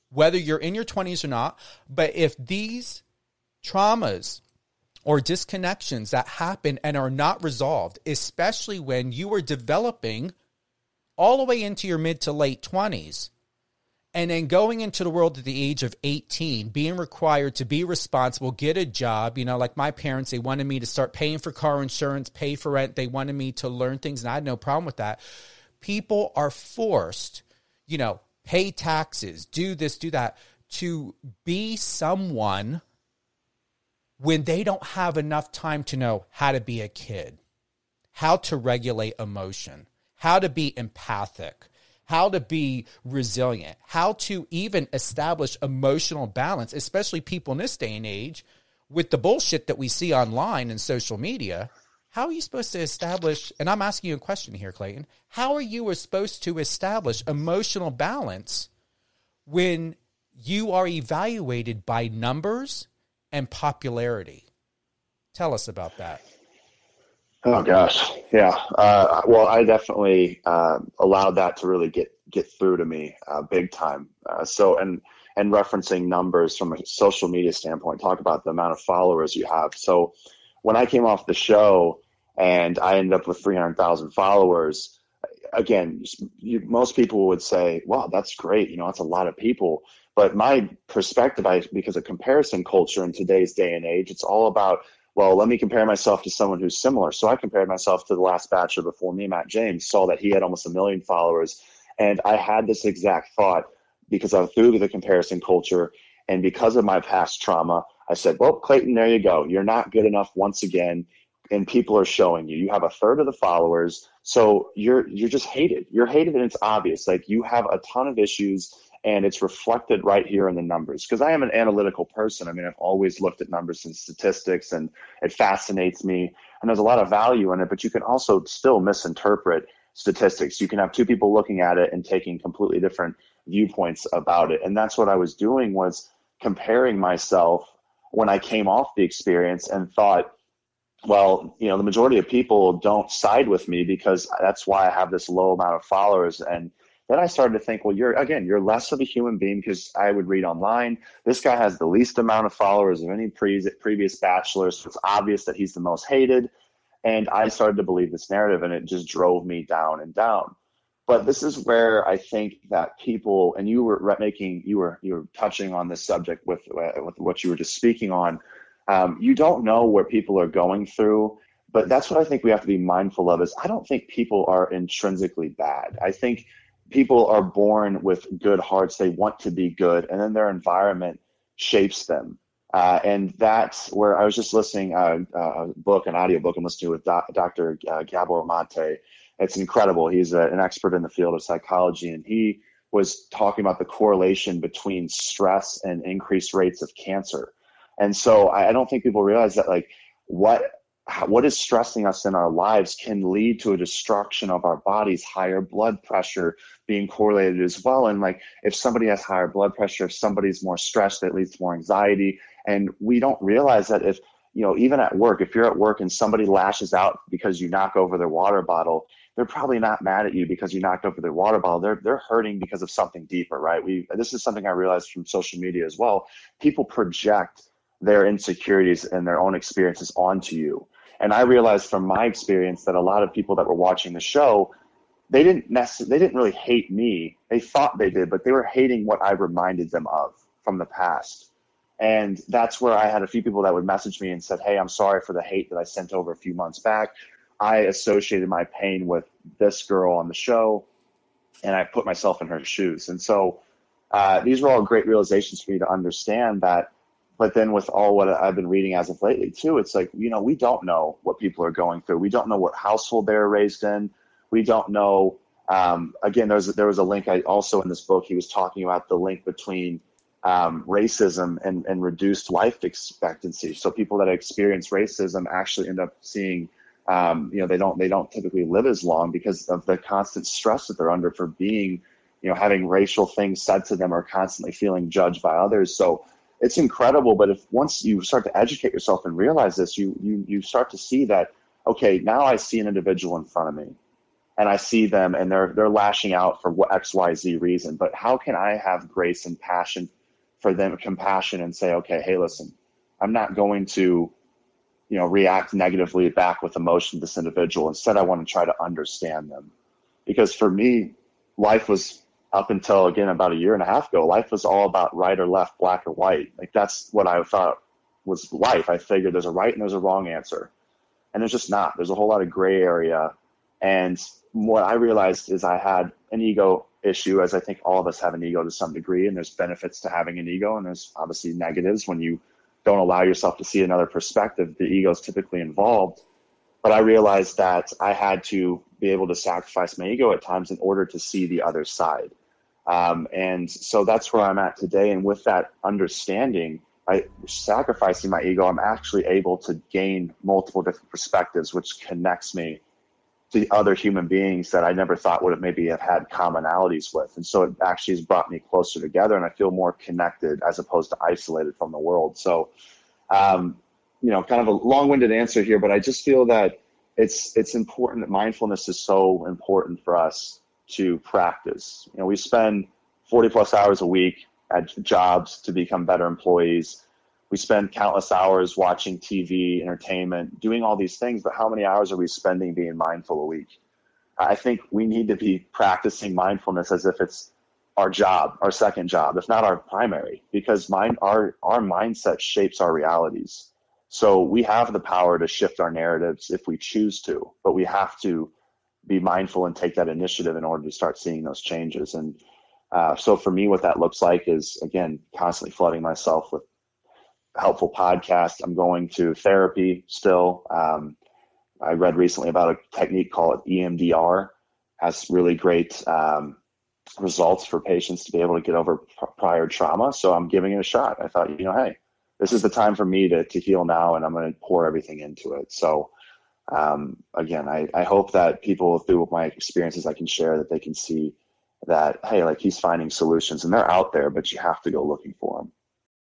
whether you're in your 20s or not. But if these traumas or disconnections that happen and are not resolved, especially when you are developing all the way into your mid to late 20s, and then going into the world at the age of 18, being required to be responsible, get a job, like my parents, they wanted me to start paying for car insurance, pay for rent. They wanted me to learn things, and I had no problem with that. People are forced, pay taxes, do this, do that, to be someone when they don't have enough time to know how to be a kid, how to regulate emotion, how to be empathic, how to be resilient, how to even establish emotional balance, especially people in this day and age with the bullshit that we see online and social media. How are you supposed to establish, and I'm asking you a question here, Clayton, how are you supposed to establish emotional balance when you are evaluated by numbers and popularity? Tell us about that. Oh gosh, yeah. Well, I definitely allowed that to really get through to me big time. And referencing numbers from a social media standpoint, talk about the amount of followers you have. So when I came off the show and I ended up with 300,000 followers, again, most people would say, "Wow, that's great. That's a lot of people." But my perspective, because of comparison culture in today's day and age, it's all about, well, let me compare myself to someone who's similar. So I compared myself to the last Bachelor before me, Matt James, saw that he had almost 1 million followers. And I had this exact thought because I through the comparison culture and because of my past trauma, I said, well, Clayton, there you go. You're not good enough once again. And people are showing you. You have 1/3 of the followers. So you're just hated. You're hated and it's obvious. Like you have a ton of issues. And it's reflected right here in the numbers because I am an analytical person. I mean, I've always looked at numbers and statistics and it fascinates me. And there's a lot of value in it, but you can also still misinterpret statistics. You can have two people looking at it and taking completely different viewpoints about it. And that's what I was doing, was comparing myself when I came off the experience and thought, well, the majority of people don't side with me because that's why I have this low amount of followers. And then I started to think, well, you're less of a human being because I would read online. This guy has the least amount of followers of any previous bachelors. So it's obvious that he's the most hated. And I started to believe this narrative and it just drove me down and down. But this is where I think that people, and you were touching on this subject with what you were just speaking on. You don't know what people are going through, but that's what I think we have to be mindful of is I don't think people are intrinsically bad. I think people are born with good hearts. They want to be good, and then their environment shapes them. And that's where I was just listening an audiobook I'm listening to with Dr. Gabor Mate. It's incredible. He's an expert in the field of psychology, and he was talking about the correlation between stress and increased rates of cancer. And so I don't think people realize that, like, what is stressing us in our lives can lead to a destruction of our bodies, higher blood pressure being correlated as well. And like, if somebody has higher blood pressure, if somebody's more stressed, that leads to more anxiety. And we don't realize that if, even at work, if you're at work and somebody lashes out because you knock over their water bottle, they're probably not mad at you because you knocked over their water bottle. They're hurting because of something deeper, right? This is something I realized from social media as well. People project their insecurities and their own experiences onto you. And I realized from my experience that a lot of people that were watching the show, they didn't really hate me. They thought they did, but they were hating what I reminded them of from the past. And that's where I had a few people that would message me and said, hey, I'm sorry for the hate that I sent over a few months back. I associated my pain with this girl on the show, and I put myself in her shoes. And so these were all great realizations for me to understand that. But then with all what I've been reading as of lately too, it's like, we don't know what people are going through. We don't know what household they're raised in. We don't know. Again, there was a link also in this book. He was talking about the link between racism and reduced life expectancy. So people that experience racism actually end up seeing, they don't typically live as long because of the constant stress that they're under for being, having racial things said to them or constantly feeling judged by others. So it's incredible. But if once you start to educate yourself and realize this, you start to see that, okay, now I see an individual in front of me. and I see them and they're lashing out for what XYZ reason. But how can I have grace and passion for them, compassion, and say, okay, hey, listen, I'm not going to, react negatively back with emotion to this individual. Instead, I want to try to understand them. Because for me, life was, up until, again, about a year and a half ago, life was all about right or left, black or white. Like, that's what I thought was life. I figured there's a right and there's a wrong answer. And there's just not. There's a whole lot of gray area. And what I realized is I had an ego issue, as I think all of us have an ego to some degree, and there's benefits to having an ego, and there's obviously negatives when you don't allow yourself to see another perspective. The ego is typically involved. But I realized that I had to be able to sacrifice my ego at times in order to see the other side. And so that's where I'm at today. And with that understanding, by sacrificing my ego, I'm actually able to gain multiple different perspectives, which connects me to the other human beings that I never thought would have maybe have had commonalities with. And so it actually has brought me closer together, and I feel more connected as opposed to isolated from the world. So, kind of a long-winded answer here, but I just feel that it's important that mindfulness is so important for us to practice. We spend 40 plus hours a week at jobs to become better employees. We spend countless hours watching TV, entertainment, doing all these things, but how many hours are we spending being mindful a week? I think we need to be practicing mindfulness as if it's our job, our second job, if not our primary, because our mindset shapes our realities. So we have the power to shift our narratives if we choose to, but we have to be mindful and take that initiative in order to start seeing those changes. And so for me, what that looks like is, again, constantly flooding myself with helpful podcasts. I'm going to therapy still. I read recently about a technique called EMDR, has really great results for patients to be able to get over prior trauma. So I'm giving it a shot. I thought, hey, this is the time for me to heal now, and I'm going to pour everything into it. So again, I hope that people, through my experiences, I can share that they can see that, hey, like, he's finding solutions and they're out there, but you have to go looking for them.